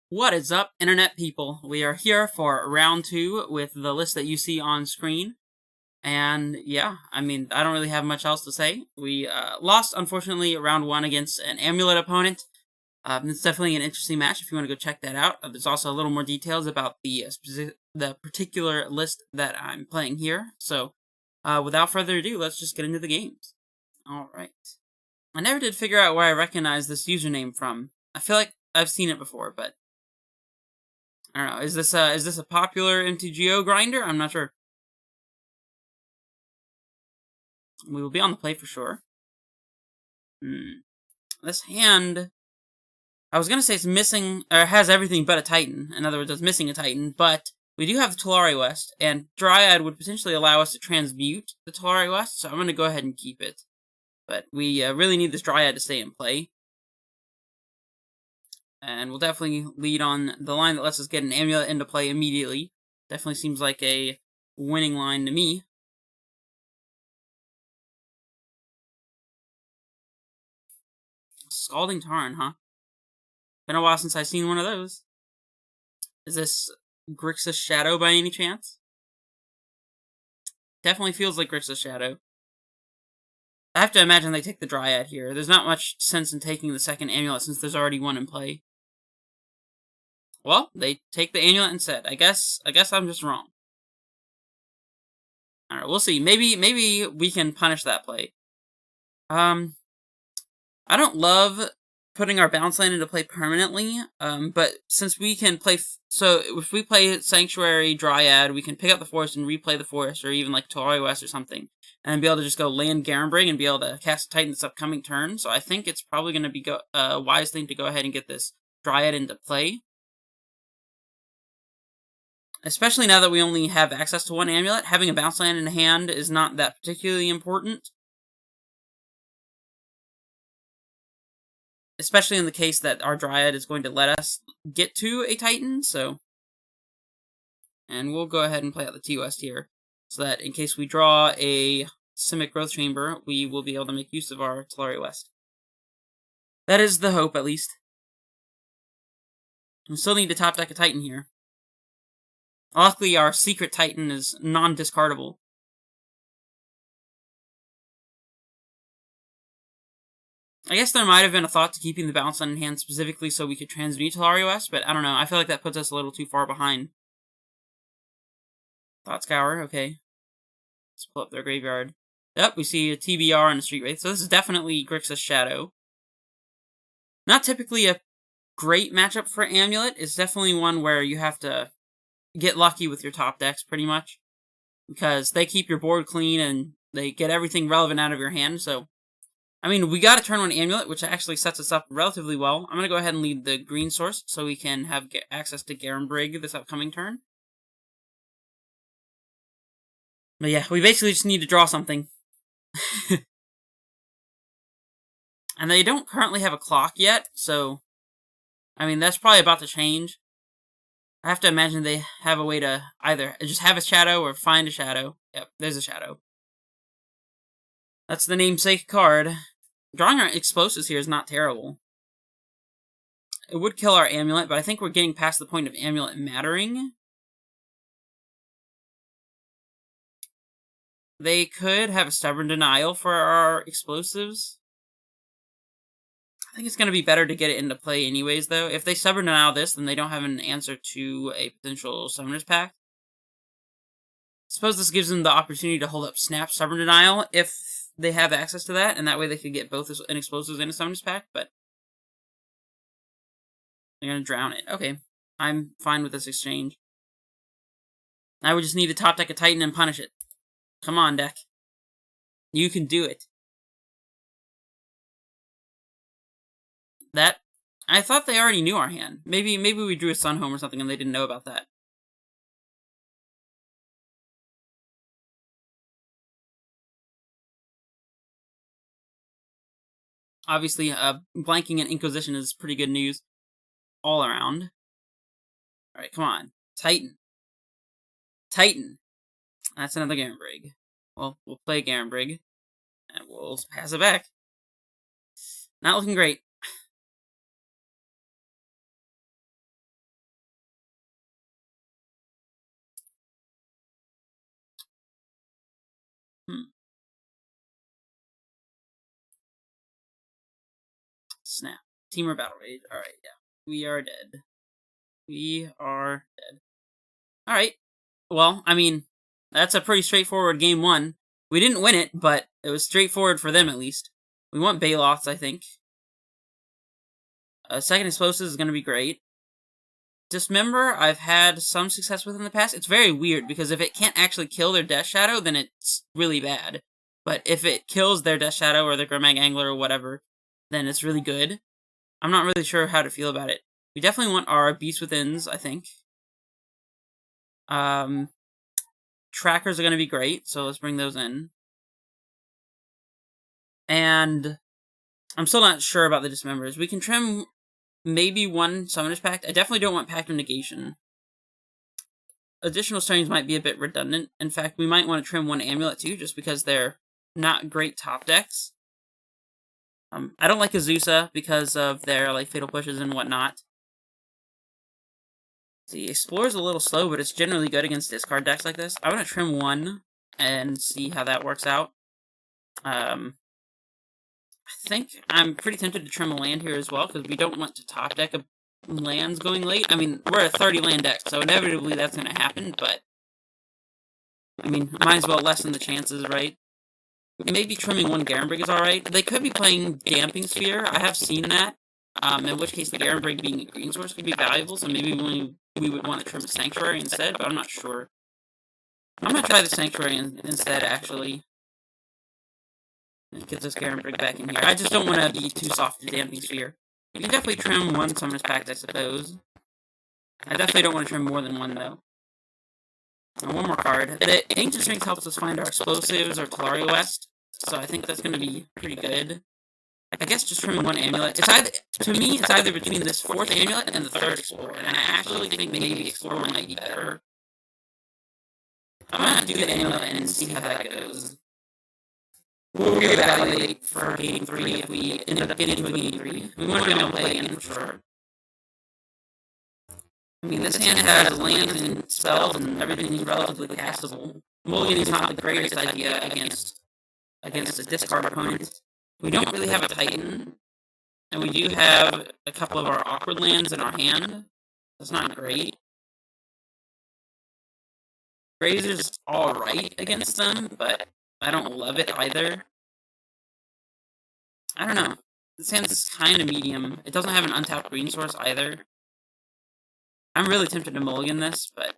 What is up, internet people? We are here for round 2 with the list that you see on screen. And yeah, I don't really have much else to say. We lost, unfortunately, round 1 against an Amulet opponent. It's definitely an interesting match if you want to go check that out. There's also a little more details about the particular list that I'm playing here. So, without further ado, let's just get into the games. Alright. I never did figure out where I recognize this username from. I feel like I've seen it before, but I don't know. Is this a popular MTGO grinder? I'm not sure. We will be on the play for sure. This hand, I was gonna say it's missing or has everything but a Titan. In other words, it's missing a Titan, but we do have the Talari West, and Dryad would potentially allow us to transmute the Talari West, so I'm gonna go ahead and keep it. But we really need this Dryad to stay in play. And we'll definitely lead on the line that lets us get an Amulet into play immediately. Definitely seems like a winning line to me. Scalding Tarn, huh? Been a while since I've seen one of those. Is this Grixis Shadow by any chance? Definitely feels like Grixis Shadow. I have to imagine they take the Dryad here. There's not much sense in taking the second Amulet since there's already one in play. Well, they take the Amulet instead. I guess I'm just wrong. Alright, we'll see. Maybe we can punish that play. I don't love putting our bounce land into play permanently, but since we can play... So, if we play Sanctuary, Dryad, we can pick up the forest and replay the forest, or even like Talari West or something, and be able to just go land Garenbrig and be able to cast Titan this upcoming turn, so I think it's probably going to be a wise thing to go ahead and get this Dryad into play. Especially now that we only have access to one Amulet, having a bounce land in hand is not that particularly important. Especially in the case that our Dryad is going to let us get to a Titan, so... And we'll go ahead and play out the T-West here, so that in case we draw a Simic Growth Chamber, we will be able to make use of our Talari West. That is the hope, at least. We still need to top deck a Titan here. Luckily, our Secret Titan is non-discardable. I guess there might have been a thought to keeping the bounce land in hand specifically so we could transmute Talari West, but I don't know. I feel like that puts us a little too far behind. Thought Scour, okay. Let's pull up their graveyard. Yep, we see a TBR and a Street Wraith, so this is definitely Grixis Shadow. Not typically a great matchup for Amulet. It's definitely one where you have to get lucky with your top decks, pretty much. Because they keep your board clean and they get everything relevant out of your hand, so... I mean, we got a turn 1 Amulet, which actually sets us up relatively well. I'm going to go ahead and lead the green source so we can have access to Garenbrig this upcoming turn. But yeah, we basically just need to draw something. And they don't currently have a clock yet, so... I mean, that's probably about to change. I have to imagine they have a way to either just have a shadow or find a shadow. Yep, there's a shadow. That's the namesake card. Drawing our explosives here is not terrible. It would kill our Amulet, but I think we're getting past the point of Amulet mattering. They could have a Stubborn Denial for our explosives. I think it's going to be better to get it into play anyways, though. If they Stubborn Denial this, then they don't have an answer to a potential Summoner's Pact. Suppose this gives them the opportunity to hold up Snap Stubborn Denial if they have access to that, and that way they could get both an Explosives and a Summoner's Pact, but... They're going to drown it. Okay. I'm fine with this exchange. I would just need to top deck a Titan and punish it. Come on, deck. You can do it. That... I thought they already knew our hand. Maybe we drew a Sun Home or something and they didn't know about that. Obviously, blanking an Inquisition is pretty good news all around. Alright, come on. Titan. Titan. That's another Garenbrig. Well, we'll play Garenbrig. And we'll pass it back. Not looking great. snap. Teamer Battle Rage. Alright, yeah. We are dead. We are dead. Alright. Well, I mean, that's a pretty straightforward game 1. We didn't win it, but it was straightforward for them, at least. We want Baloths, I think. Second Explosives is going to be great. Dismember, I've had some success with in the past. It's very weird, because if it can't actually kill their Death Shadow, then it's really bad. But if it kills their Death Shadow, or their Grimag Angler, or whatever, then it's really good. I'm not really sure how to feel about it. We definitely want our Beast Withins, I think. Trackers are going to be great, so let's bring those in. And I'm still not sure about the Dismembers. We can trim maybe one Summoner's Pact. I definitely don't want Pact of Negation. Additional Stonings might be a bit redundant. In fact, we might want to trim one Amulet too, just because they're not great top decks. I don't like Azusa because of their Fatal Pushes and whatnot. The Explorer's a little slow, but it's generally good against discard decks like this. I want to trim one and see how that works out. I think I'm pretty tempted to trim a land here as well, because we don't want to top deck lands going late. I mean, we're a 30 land deck, so inevitably that's going to happen, but I mean, might as well lessen the chances, right? Maybe trimming one Garenbrig is alright. They could be playing Damping Sphere. I have seen that. In which case the Garenbrig being a green source could be valuable, so maybe we would want to trim a Sanctuary instead, but I'm not sure. I'm going to try the Sanctuary instead, actually. Get this Garenbrig back in here. I just don't want to be too soft to Damping Sphere. You can definitely trim one Summoner's Pact, I suppose. I definitely don't want to trim more than one, though. One more card. The Ancient Strength helps us find our Explosives or Talaria West, so I think that's going to be pretty good. I guess just trimming one Amulet. To me, it's either between this 4th Amulet and the 3rd Explorer, and I actually think maybe Explorer might be better. I'm going to do the Amulet and see how that goes. We'll reevaluate for Game 3 if we end up getting to a Game 3. We want to be able to play again for sure. I mean, this hand has lands and spells and everything is relatively castable. Mulligan is not the greatest idea against a discard opponent. We don't really have a Titan, and we do have a couple of our awkward lands in our hand. That's not great. Grazer's alright against them, but I don't love it either. I don't know. This hand is kind of medium. It doesn't have an untapped green source either. I'm really tempted to mulligan this, but...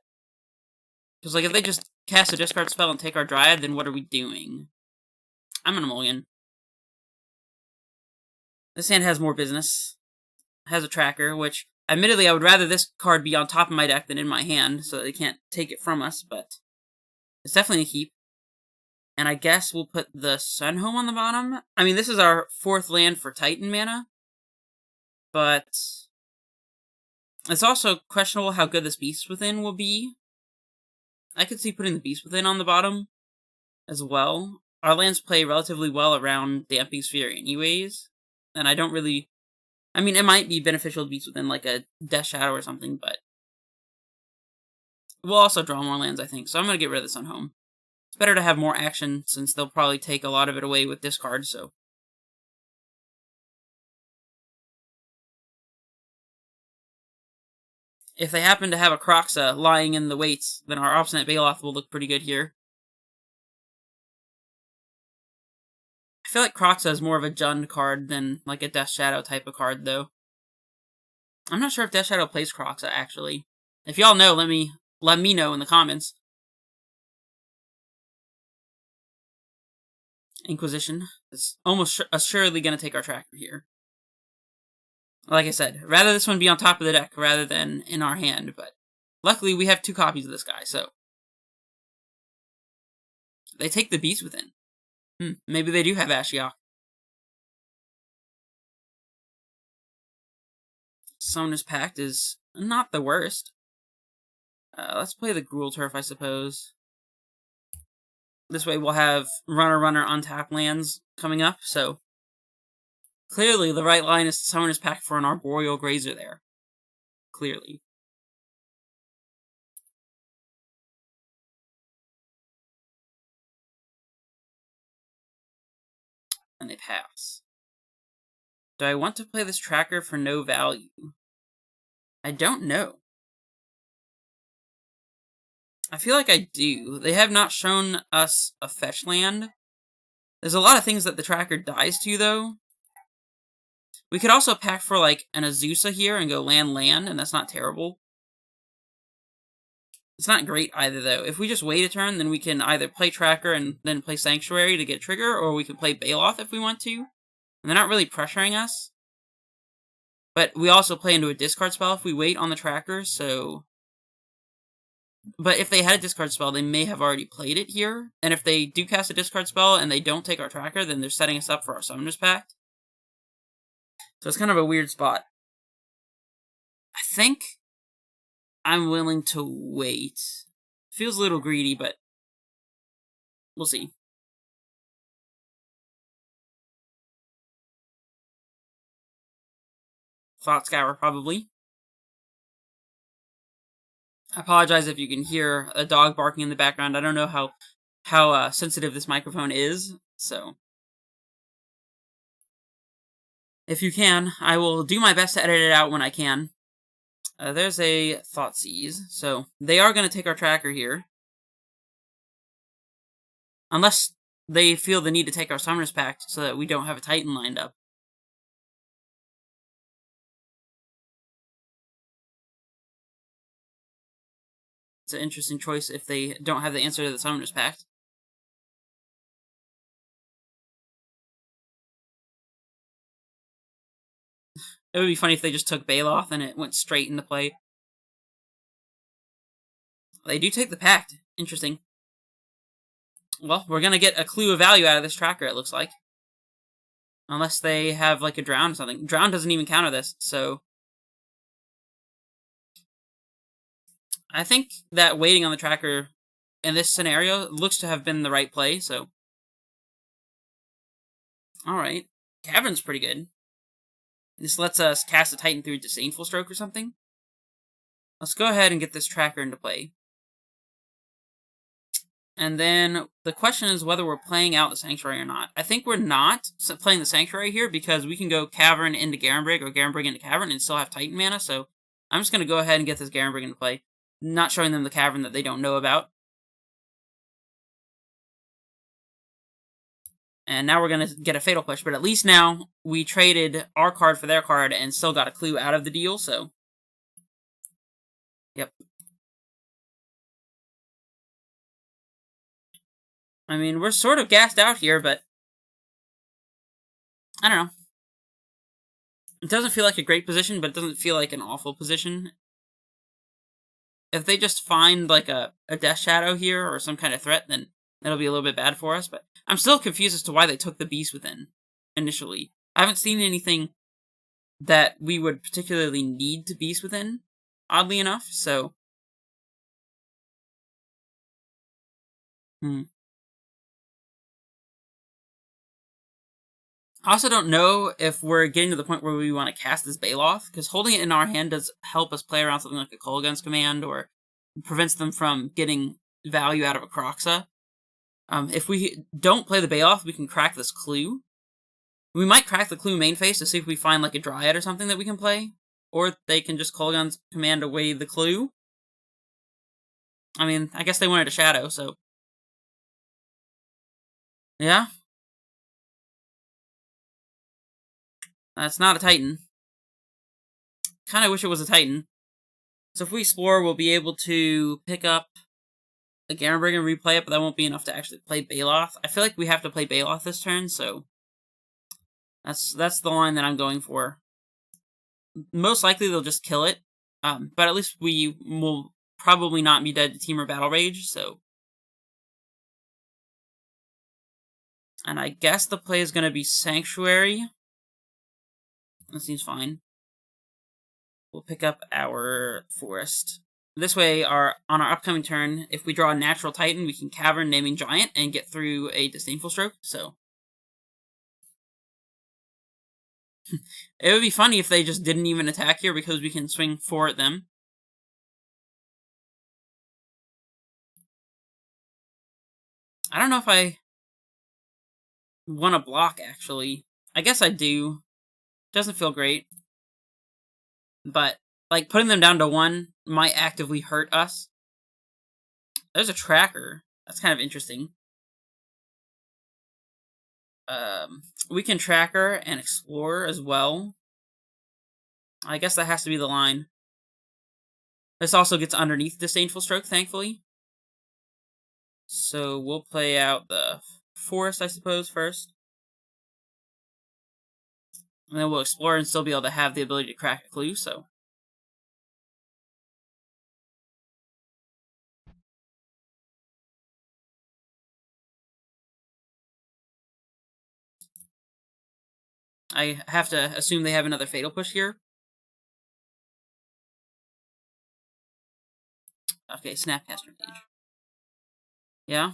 because, if they just cast a discard spell and take our Dryad, then what are we doing? I'm gonna mulligan. This hand has more business. It has a tracker, which, admittedly, I would rather this card be on top of my deck than in my hand, so they can't take it from us, but... it's definitely a keep. And I guess we'll put the Sunhome on the bottom. I mean, this is our 4th land for Titan mana. But... it's also questionable how good this Beast Within will be. I could see putting the Beast Within on the bottom as well. Our lands play relatively well around Damping Sphere anyways. And I don't really... I mean, it might be beneficial to Beast Within, like a Death Shadow or something, but... we'll also draw more lands, I think. So I'm going to get rid of the Sunhome. It's better to have more action, since they'll probably take a lot of it away with this card, so... if they happen to have a Kroxa lying in the weights, then our Obstinate Baloth will look pretty good here. I feel like Kroxa is more of a Jund card than, like, a Death Shadow type of card, though. I'm not sure if Death Shadow plays Kroxa, actually. If y'all know, let me know in the comments. Inquisition is almost assuredly going to take our tracker here. Like I said, rather this one be on top of the deck rather than in our hand, but luckily we have 2 copies of this guy, so... they take the Beast Within. Maybe they do have Ashiok. Summoner's Pact is not the worst. Let's play the Gruul Turf, I suppose. This way we'll have runner untap lands coming up, so... clearly the right line is Summoner's Pact for an Arboreal Grazer there. Clearly. And they pass. Do I want to play this tracker for no value? I don't know. I feel like I do. They have not shown us a fetch land. There's a lot of things that the tracker dies to, though. We could also pack for, like, an Azusa here and go land, and that's not terrible. It's not great either, though. If we just wait a turn, then we can either play Tracker and then play Sanctuary to get Trigger, or we can play Baloth if we want to. And they're not really pressuring us. But we also play into a discard spell if we wait on the Tracker, so... But if they had a discard spell, they may have already played it here. And if they do cast a discard spell and they don't take our Tracker, then they're setting us up for our Summoner's Pact. So it's kind of a weird spot. I think I'm willing to wait. Feels a little greedy, but we'll see. Thought Scour, probably. I apologize if you can hear a dog barking in the background. I don't know how sensitive this microphone is, so... If you can, I will do my best to edit it out when I can. There's a Thoughtseize, so they are going to take our Tracker here. Unless they feel the need to take our Summoner's Pact so that we don't have a Titan lined up. It's an interesting choice if they don't have the answer to the Summoner's Pact. It would be funny if they just took Baloth and it went straight into play. They do take the Pact. Interesting. Well, we're going to get a clue of value out of this Tracker, it looks like. Unless they have, like, a Drown or something. Drown doesn't even counter this, so... I think that waiting on the Tracker in this scenario looks to have been the right play, so... Alright. Cavern's pretty good. This lets us cast a Titan through Disdainful Stroke or something. Let's go ahead and get this Tracker into play. And then the question is whether we're playing out the Sanctuary or not. I think we're not playing the Sanctuary here because we can go Cavern into Garenbrig or Garenbrig into Cavern and still have Titan mana, so I'm just going to go ahead and get this Garenbrig into play. Not showing them the Cavern that they don't know about. And now we're going to get a Fatal Push, but at least now we traded our card for their card and still got a clue out of the deal, so... Yep. I mean, we're sort of gassed out here, but... I don't know. It doesn't feel like a great position, but it doesn't feel like an awful position. If they just find, like, a Death Shadow here or some kind of threat, then that'll be a little bit bad for us, but I'm still confused as to why they took the Beast Within, initially. I haven't seen anything that we would particularly need to Beast Within, oddly enough, so... I also don't know if we're getting to the point where we want to cast this Baloth, because holding it in our hand does help us play around something like a Kolaghan's Command, or prevents them from getting value out of a Kroxa. If we don't play the Baloth, we can crack this Clue. We might crack the Clue main phase to see if we find like a Dryad or something that we can play, or they can just Kolaghan's Command away the Clue. I mean, I guess they wanted a Shadow, so... Yeah? That's not a Titan. Kinda wish it was a Titan. So if we explore, we'll be able to pick up a Garenbrig and replay it, but that won't be enough to actually play Baloth. I feel like we have to play Baloth this turn, so... That's the line that I'm going for. Most likely they'll just kill it, but at least we will probably not be dead to Temur Battle Rage, so... And I guess the play is going to be Sanctuary. That seems fine. We'll pick up our Forest. This way, on our upcoming turn, if we draw a natural Titan, we can Cavern Naming Giant and get through a Disdainful Stroke, so... It would be funny if they just didn't even attack here because we can swing 4 at them. I don't know if I want to block, actually. I guess I do. Doesn't feel great. But, like, putting them down to 1 might actively hurt us. There's a tracker. That's kind of interesting. We can tracker and explore as well. I guess that has to be the line. This also gets underneath Disdainful Stroke, thankfully. So we'll play out the forest, I suppose, first. And then we'll explore and still be able to have the ability to crack a clue, so. I have to assume they have another Fatal Push here. Okay, Snapcaster Mage. Yeah.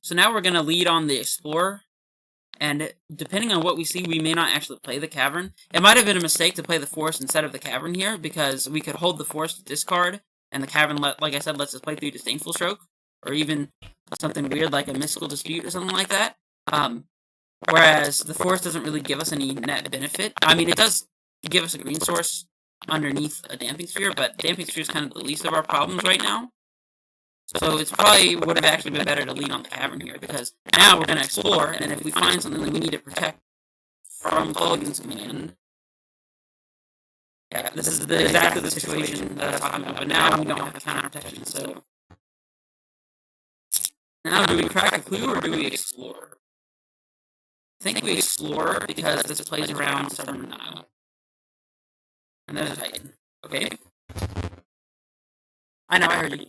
So now we're going to lead on the Explorer. And depending on what we see, we may not actually play the Cavern. It might have been a mistake to play the Forest instead of the Cavern here, because we could hold the Forest to discard, and the Cavern, like I said, lets us play through Disdainful Stroke, or even something weird like a Mystical Dispute or something like that. Whereas the Forest doesn't really give us any net benefit. I mean, it does give us a green source underneath a Damping Sphere, but Damping Sphere is kind of the least of our problems right now. So it's probably would have actually been better to lead on the Cavern here, because now we're going to explore, and if we find something that we need to protect from Culligan's command... Yeah, this is exactly the situation that I was talking about, but now we don't have counter protection, so... Now, do we crack a clue, or do we explore? I think we explore, because this plays around Stubborn Denial. And there's a Titan. Okay. I know, I heard you.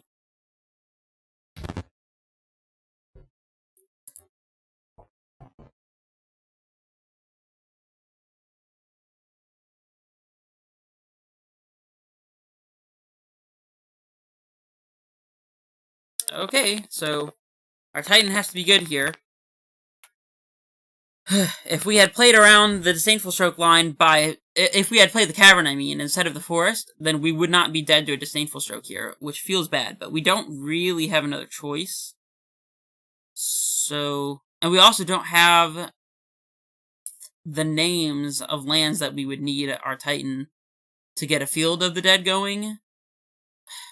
Okay, so our Titan has to be good here. If we had played around the Disdainful Stroke line if we had played the Cavern, I mean, instead of the Forest, then we would not be dead to a Disdainful Stroke here, which feels bad, but we don't really have another choice. So, and we also don't have the names of lands that we would need our Titan to get a Field of the Dead going,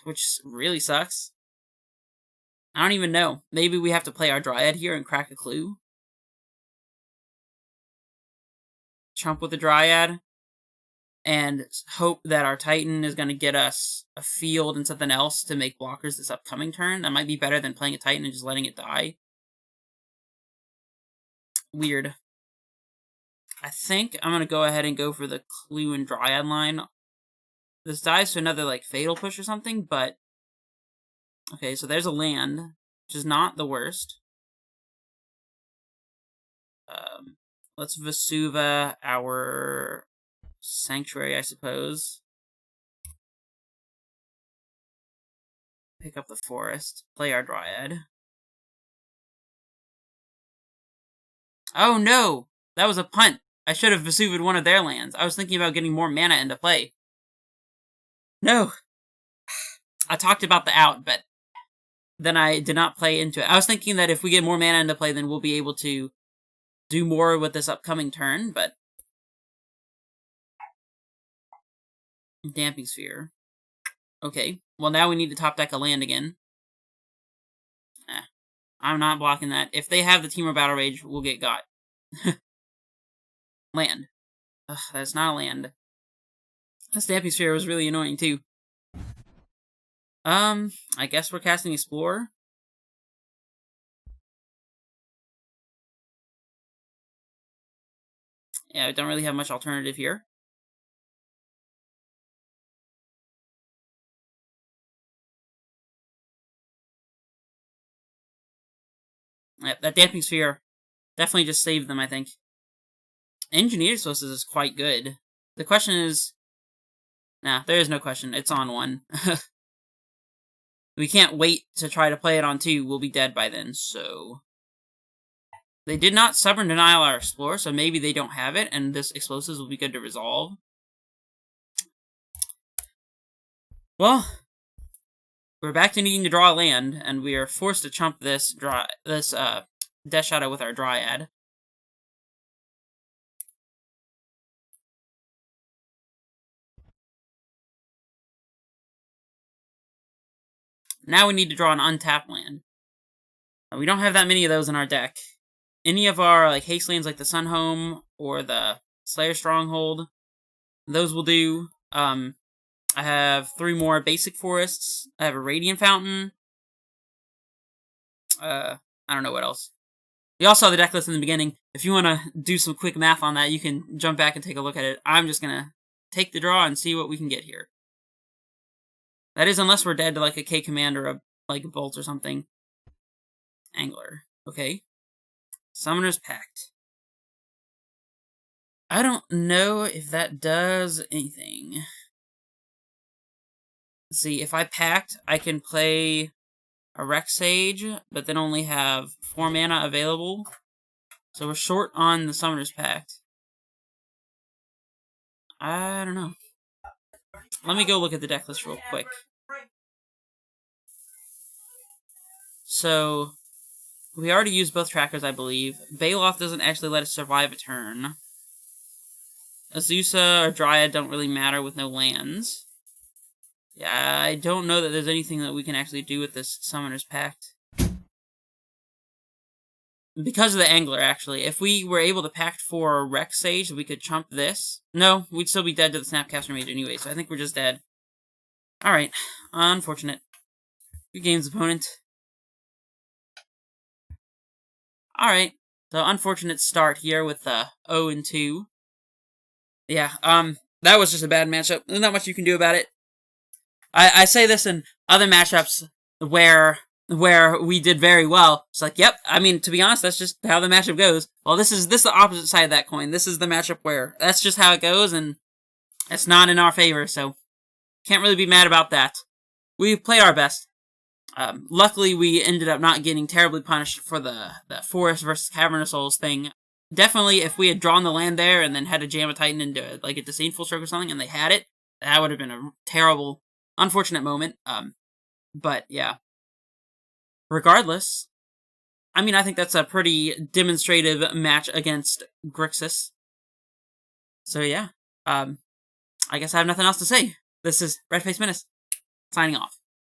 which really sucks. I don't even know. Maybe we have to play our Dryad here and crack a clue. Chump with the Dryad. And hope that our Titan is going to get us a field and something else to make blockers this upcoming turn. That might be better than playing a Titan and just letting it die. Weird. I think I'm going to go ahead and go for the Clue and Dryad line. This dies to another, like, Fatal Push or something, but... Okay, so there's a land, which is not the worst. Let's Vesuva our Sanctuary, I suppose. Pick up the Forest. Play our Dryad. Oh no! That was a punt. I should have Vesuvi'd one of their lands. I was thinking about getting more mana into play. No! I talked about the out, but then I did not play into it. I was thinking that if we get more mana into play, then we'll be able to do more with this upcoming turn, but... Damping Sphere. Okay, well now we need to top deck a land again. I'm not blocking that. If they have the Temur Battle Rage, we'll get got. Land. Ugh, that's not a land. This Damping Sphere was really annoying too. I guess we're casting Explorer. Yeah, I don't really have much alternative here. Yep, that Damping Sphere definitely just saved them, I think. Engineered Sources is quite good. The question is... Nah, there is no question. It's on 1. We can't wait to try to play it on 2. We'll be dead by then, so... They did not Stubborn Denial our Explorer, so maybe they don't have it, and this Explosives will be good to resolve. Well, we're back to needing to draw land, and we are forced to chump this Death Shadow with our Dryad. Now we need to draw an untapped land. We don't have that many of those in our deck. Any of our like haste lands, like the Sunhome or the Slayer Stronghold, those will do. I have 3 more basic forests. I have a Radiant Fountain. I don't know what else. You all saw the deck list in the beginning. If you want to do some quick math on that, you can jump back and take a look at it. I'm just going to take the draw and see what we can get here. That is, unless we're dead to like a K command or a like bolt or something. Angler. Okay. Summoner's Pact. I don't know if that does anything. Let's see, if I pact, I can play a Rex Sage, but then only have 4 mana available. So we're short on the Summoner's Pact. I don't know. Let me go look at the deck list real quick. So, we already used both trackers, I believe. Baloth doesn't actually let us survive a turn. Azusa or Dryad don't really matter with no lands. Yeah, I don't know that there's anything that we can actually do with this Summoner's Pact. Because of the Angler, actually. If we were able to pact for a Rex Sage, we could chump this. No, we'd still be dead to the Snapcaster Mage anyway, so I think we're just dead. Alright, unfortunate. Good games, opponent. Alright, so unfortunate start here with 0-2. Yeah, that was just a bad matchup. There's not much you can do about it. I say this in other matchups where we did very well. It's like, yep, I mean, to be honest, that's just how the matchup goes. Well, this is the opposite side of that coin. This is the matchup where that's just how it goes, and it's not in our favor, so can't really be mad about that. We play our best. Luckily, we ended up not getting terribly punished for the Forest versus Cavern of Souls thing. Definitely, if we had drawn the land there and then had to jam a Titan into like a Disdainful Stroke or something, and they had it, that would have been a terrible, unfortunate moment. But yeah. Regardless, I mean, I think that's a pretty demonstrative match against Grixis. So yeah, I guess I have nothing else to say. This is Red Face Menace, signing off.